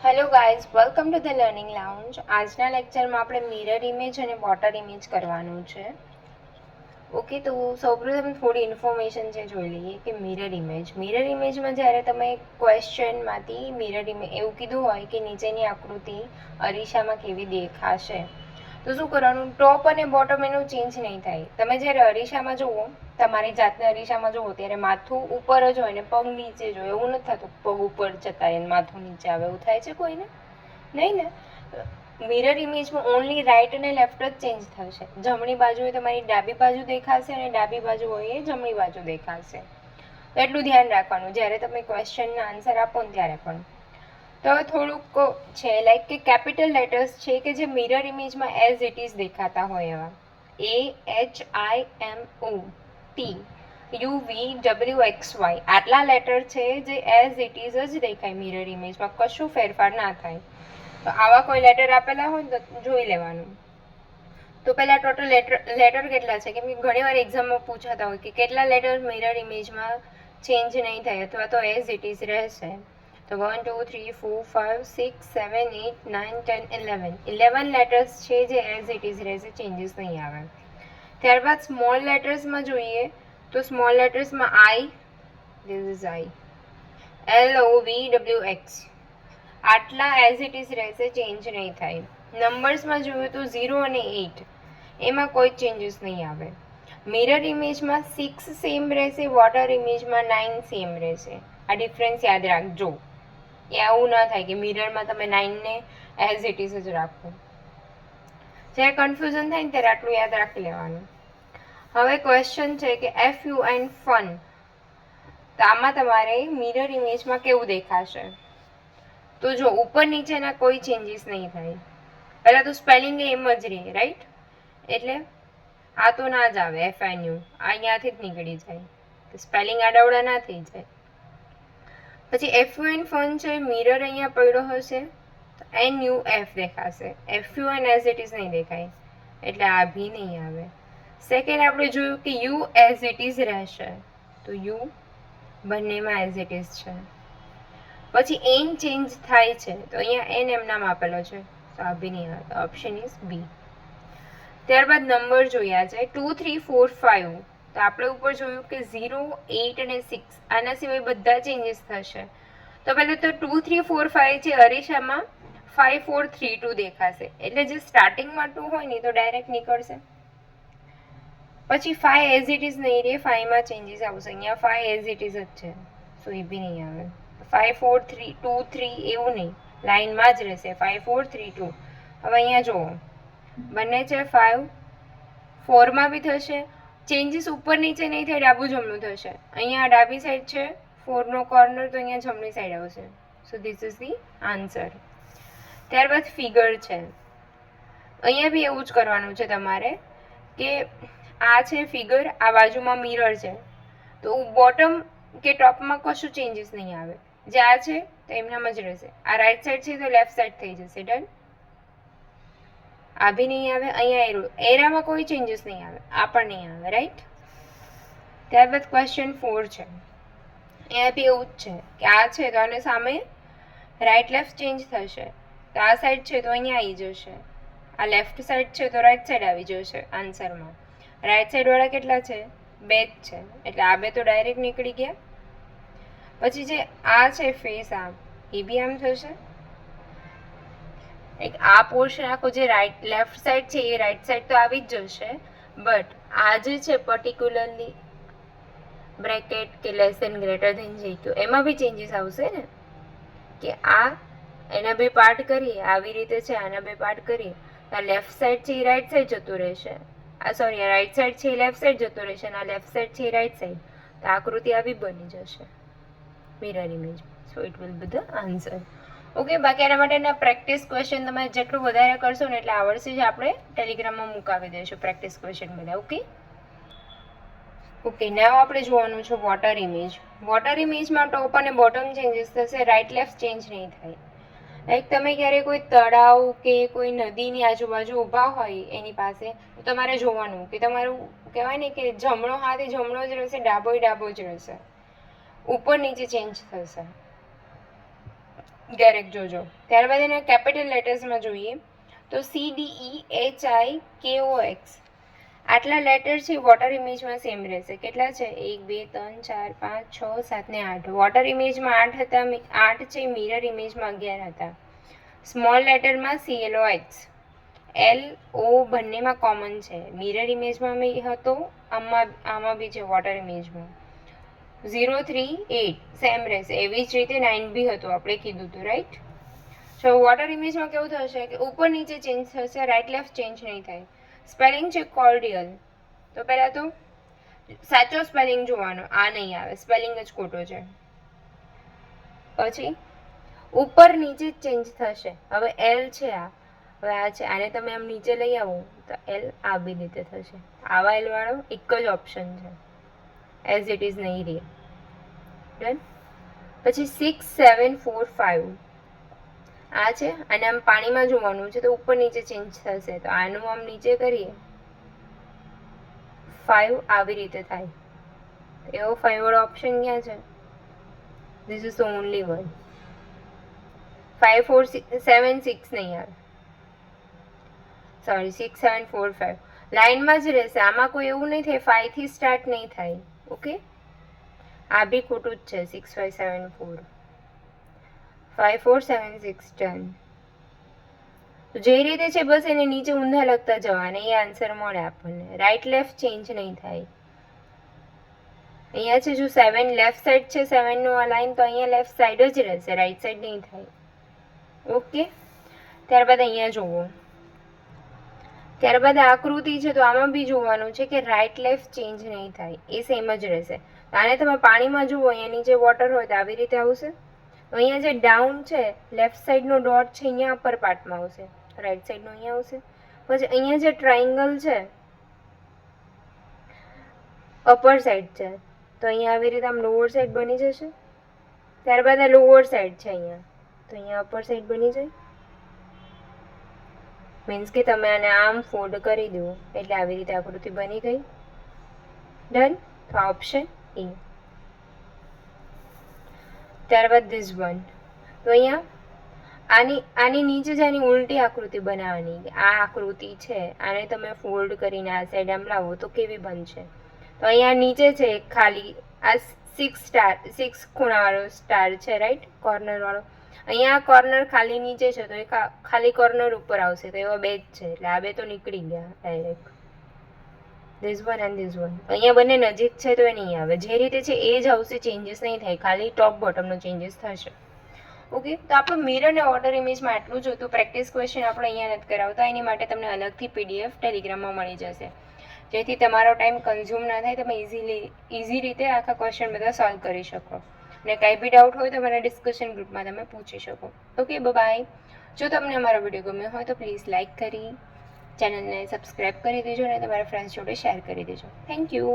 Hello guys, welcome to the learning lounge. આજના લેક્ચરમાં આપણે મિરર ઇમેજ અને વોટર ઇમેજ કરવાનું છે. ઓકે, તો સૌપ્રથમ થોડી ઇન્ફોર્મેશન છે જોઈ લઈએ કે મિરર ઇમેજમાં જ્યારે તમે ક્વેશ્ચનમાંથી મિરર ઇમેજ એવું કીધું હોય કે નીચેની આકૃતિ અરીસામાં કેવી દેખાશે, તો શું કરવાનું, ટોપ અને બોટમ એનું ચેન્જ નહીં થાય. તમે જ્યારે અરીસામાં જુઓ, તમારી જાતને અરીસામાં જુઓ ત્યારે માથું ઉપર જ હોય ને પગ નીચે જ હોય. એવું નથી થતું પગ ઉપર જતા હોય માથું નીચે આવે, એવું થાય છે કોઈને? નહીં ને. મિરર ઇમેજમાં ઓનલી રાઈટ અને લેફ્ટ જ ચેન્જ થશે. જમણી બાજુએ તમારી ડાબી બાજુ દેખાશે અને ડાબી બાજુ હોય એ જમણી બાજુ દેખાશે. તો એટલું ધ્યાન રાખવાનું જ્યારે તમે ક્વેશ્ચનના આન્સર આપો ને ત્યારે પણ. તો હવે થોડુંક છે લાઈક કે કેપિટલ લેટર્સ છે કે જે મિરર ઇમેજમાં એઝ ઇટ ઇઝ દેખાતા હોય એવા. AHIMOT UVWXY આટલા લેટર છે જે એઝ ઇટ ઇઝ જ દેખાય મિરર ઇમેજમાં, કશું ફેરફાર ના થાય. તો આવા કોઈ લેટર આપેલા હોય ને તો જોઈ લેવાનું. તો પહેલા ટોટલ લેટર કેટલા છે, કેમ કે ઘણી વાર એક્ઝામમાં પૂછાતા હોય કે કેટલા લેટર મિરર ઇમેજમાં ચેન્જ નહીં થાય અથવા તો એઝ ઇટ ઇઝ રહેશે. તો 1 2 3 4 5 6 7 8 9 10 11 લેટર્સ છે જે એઝ ઇટ ઇઝ રહેશે, ચેન્જીસ નહીં આવે. ત્યારબાદ સ્મોલ લેટર્સમાં જોઈએ તો સ્મોલ લેટર્સમાં ધીસ ઇઝ I, LOVWX આટલા એઝ ઇટ ઇઝ રહેશે, ચેન્જ નહીં થાય. નંબર્સમાં જોઈએ તો 0 અને 8 એમાં કોઈ ચેન્જીસ નહીં આવે. મિરર ઇમેજમાં 6 સેમ રહેશે, વોટર ઇમેજમાં 9 સેમ રહેશે. આ ડિફરન્સ યાદ રાખજો. એ આવું ના થાય કે મિરરમાં તમે 9 ને એઝ ઇટ ઇઝ જ રાખો. જ્યારે કન્ફ્યુઝન થાય ને ત્યારે આટલું યાદ રાખી લેવાનું. હવે ક્વેશ્ચન છે કે FU એન્ડ ફન, તો આમાં તમારે મિરર ઇમેજમાં કેવું દેખાશે? તો જો ઉપર નીચેના કોઈ ચેન્જીસ નહીં થાય. પહેલાં તો સ્પેલિંગ એમ જ રહે, રાઈટ? એટલે આ તો ના જ આવે, FNU અહીંયાથી જ નીકળી જાય, સ્પેલિંગ આડાવડા ના થઈ જાય. પછી FU એન્ડ ફન છે, મિરર અહીંયા પડ્યો હશે તો NUF દેખાશે. FU and as it is નહીં દેખાય, એટલે આ ભી નહીં આવે. સેકન્ડ આપણે જોયું કે U એઝ ઇટ ઇઝ રહેશે, તો U બંનેમાં એઝ ઇટ ઇઝ છે. પછી એન ચેન્જ થાય છે, તો અહીંયા એન એમ નામ આપેલો છે, તો આ બી નહીં આવે. Option is B. ત્યારબાદ નંબર જોયા છે 2 3 4 5, તો આપણે ઉપર જોયું કે 0 8 અને 6 આના સિવાય બધા ચેન્જીસ થશે. તો પહેલાં તો 2 3 4 5 છે અરીસામાં 5 4 3 2 દેખાશે, એટલે જે સ્ટાર્ટિંગમાં 2 હોય ને તો ડાયરેક્ટ નીકળશે. પછી 5 એઝ ઇટ ઇઝ નહીં રહે, 5 માં ચેન્જીસ આવશે. અહીંયા 5 એઝ ઇટ ઇઝ જ છે, સો એ બી નહીં આવે. 5 4 3 2 3 એવું નહીં, લાઇનમાં જ રહેશે 5 4 3 2. હવે અહીંયા જુઓ, બંને છે 5 4માં બી થશે, ચેન્જીસ ઉપર નીચે નહીં થાય, ડાબું જમણું થશે. અહીંયા ડાબી સાઈડ છે 4 નો કોર્નર, તો અહીંયા જમણી સાઈડ આવશે. So this is the answer. ત્યારબાદ ફિગર છે, અહીંયા બી એવું જ કરવાનું છે તમારે કે આ છે ફિગર, આ બાજુમાં મિરર છે, તો બોટમ કે ટોપમાં કશું ચેન્જીસ નહીં આવે. જે આ છે તો એમનામ જ રહેશે. આ રાઈટ સાઈડ છે તો લેફ્ટ સાઈડ થઈ જશે. ડન. આ બી નહીં આવે. અહીંયા એરામાં કોઈ ચેન્જીસ નહીં આવે, આ પણ નહીં આવે, રાઈટ? ત્યારબાદ ક્વેશ્ચન 4 છે, અહીંયા બી એવું જ છે કે આ છે તો આને સામે રાઈટ લેફ્ટ ચેન્જ થશે. તો આ સાઈડ છે તો અહીંયા આવી જશે, આ લેફ્ટ સાઈડ છે તો રાઈટ સાઈડ આવી જશે આન્સરમાં. રાઈટ સાઈડ વાળા કેટલા છે? 2 જ છે, એટલે આ 2 તો ડાયરેક્ટ નીકળી ગયા. પછી જે આ છે ફેસ, આ એ બી આમ થશે. એક આ પોર્શન આખો જે રાઈટ લેફ્ટ સાઈડ છે એ રાઈટ સાઈડ તો આવી જ જશે, બટ આ જે છે પર્ટિક્યુલરલી બ્રેકેટ કે less than greater than JQ એમાં બી ચેન્જીસ આવશે ને, કે આ એના 2 પાર્ટ કરીએ આવી રીતે છે, આના 2 પાર્ટ કરીએ તો આ લેફ્ટ સાઈડ છે એ રાઈટ સાઈડ જતું રહેશે, આ સોરી આ રાઈટ સાઈડ છે એ લેફ્ટ સાઈડ જતું રહેશે, અને આ લેફ્ટ સાઈડ છે એ રાઈટ સાઈડ. તો આકૃતિ આવી બની જશે mirror image. So it will be the answer. Okay, બાકી એના માટેના પ્રેક્ટિસ ક્વેશ્ચન તમે જેટલું વધારે કરશો ને એટલે આવડશે જ. આપણે ટેલિગ્રામમાં મુકાવી દઈશું પ્રેક્ટિસ ક્વેશ્ચન બધા. ઓકે, નાવ આપણે જોવાનું છે વોટર ઇમેજ. વોટર ઇમેજમાં ટોપ અને બોટમ ચેન્જીસ થશે, રાઈટ લેફ્ટ ચેન્જ નહીં થાય. લાઈક તમે ક્યારે કોઈ તળાવ કે કોઈ નદીની આજુબાજુ ઊભા હોય એની પાસે, તો તમારે જોવાનું કે તમારું કહેવાય ને કે જમણો હાથ એ જમણો જ રહેશે, ડાબો જ રહેશે, ઉપર નીચે ચેન્જ થશે. ડાયરેક્ટ જોજો. ત્યારબાદ એના કેપિટલ લેટર્સમાં જોઈએ તો CDEHIKOX આટલા લેટર છે વોટર ઇમેજમાં સેમ રહેશે. કેટલા છે? 1 2 3 4 5 6 7 ને 8. વોટર ઇમેજમાં 8 હતા, 8 છે, મિરર ઇમેજમાં 11 હતા. સ્મોલ લેટરમાં CLOX LO બંનેમાં કોમન છે. મિરર ઇમેજમાં બી હતો, આમાં બી છે વોટર ઇમેજમાં. 0 3 8 સેમ રહેશે. એવી જ રીતે 9 બી હતું, આપણે કીધું હતું, રાઈટ? તો વોટર ઇમેજમાં કેવું થશે કે ઉપર નીચે ચેન્જ થશે, રાઈટ લેફ્ટ ચેન્જ નહીં થાય. સ્પેલિંગ છે કોર્ડિયલ, તો પહેલાં તો સાચો સ્પેલિંગ જોવાનો, આ નહીં આવે, સ્પેલિંગ જ ખોટો છે. પછી ઉપર નીચે જ ચેન્જ થશે. હવે L છે, હવે આ છે, આને તમે આમ નીચે લઈ આવો તો L આ બી રીતે થશે. આવા L વાળો એક જ ઓપ્શન છે, એઝ ઇટ ઇઝ નહીં રહે. ડન. પછી 6 7 4 5 આ છે, અને આમ પાણીમાં જોવાનું છે તો ઉપર નીચે ચેન્જ થશે. તો આનું આમ નીચે કરીએ 5 આવી રીતે થાય. એવો 5 વાળો ઓપ્શન ક્યાં છે? This is only one. 5 4 7 6 નહીં આવે, સોરી 6 7 4 5 લાઇનમાં જ રહેશે. આમાં કોઈ એવું નહીં થાય 5 થી સ્ટાર્ટ નહીં થાય. ઓકે, આ બી ખોટું જ છે. 6 5 7 4 5 4 7 6 10. તો જે રીતે છે બસ એને નીચે ઊંધા લખતા જવાના, એ આન્સર મળે આપણને. રાઈટ લેફ્ટ ચેન્જ નહીં થાય. અહીંયા છે જો 7 લેફ્ટ સાઈડ છે, 7 નો આ લાઈન, તો અહીંયા લેફ્ટ સાઈડ જ રહેશે, રાઈટ સાઈડ નહીં થાય. ઓકે, ત્યારબાદ અહીંયા જુઓ. ત્યારબાદ આકૃતિ છે તો આમાં બી જોવાનું છે કે રાઈટ લેફ્ટ ચેન્જ નહીં થાય, એ સેમ જ રહેશે. આને તમે પાણીમાં જુઓ, અહીંયા નીચે વોટર હોય તો આવી રીતે આવશે. અહીંયા જે ડાઉન છે, લેફ્ટ સાઈડનો ડોટ છે, અહીંયા અપર પાર્ટમાં આવશે, રાઈટ સાઈડનો અહીંયા આવશે. પછી અહીંયા જે ટ્રાયંગલ છે અપર સાઈડ છે, તો અહીંયા આવી રીતે આમ લોઅર સાઈડ બની જશે. ત્યારબાદ આ લોઅર સાઈડ છે અહીંયા, તો અહીંયા અપર સાઈડ બની જાય. મીન્સ કે તમે આને આમ ફોલ્ડ કરી દો એટલે આવી રીતે આકૃતિ બની ગઈ. ડન. તો ઓપ્શન એ. ત્યારબાદ ધીસ વન, તો અહીંયા આની નીચે જ આની ઉલટી આકૃતિ બનાવવાની. આ આકૃતિ છે, આને તમે ફોલ્ડ કરીને આ સાઈડ આમ લાવો તો કેવી બનશે? તો અહીંયા નીચે છે ખાલી આ 6 ખૂણાવાળો સ્ટાર છે, રાઈટ? કોર્નર વાળો. અહીંયા કોર્નર ખાલી નીચે છે તો એ ખાલી કોર્નર ઉપર આવશે, તો એવા બે જ છે, એટલે આ બે તો નીકળી ગયા direct. This one and this one. અહીંયા બંને નજીક છે તો એ નહીં આવે, જે રીતે છે એ જ આવશે, ચેન્જીસ નહીં થાય, ખાલી ટોપ બોટમનો ચેન્જીસ થશે. ઓકે, તો આપણું મિરર અને વોટર ઇમેજમાં આટલું જ હતું. પ્રેક્ટિસ ક્વેશ્ચન આપણે અહીંયા નથી કરાવતા, એની માટે તમને અલગથી PDF ટેલિગ્રામમાં મળી જશે, જેથી તમારો ટાઈમ કન્ઝ્યુમ ના થાય, તમે ઇઝી રીતે આખા ક્વેશ્ચન બધા સોલ્વ કરી શકો. અને કાંઈ બી ડાઉટ હોય તો મારા ડિસ્કશન ગ્રુપમાં તમે પૂછી શકો. Okay, bye. જો તમને અમારો વિડીયો ગમ્યો હોય તો પ્લીઝ લાઇક કરી ચેનલને સબસ્ક્રાઈબ કરી દેજો અને તમારા ફ્રેન્ડ્સ જોડે શેર કરી દેજો. Thank you.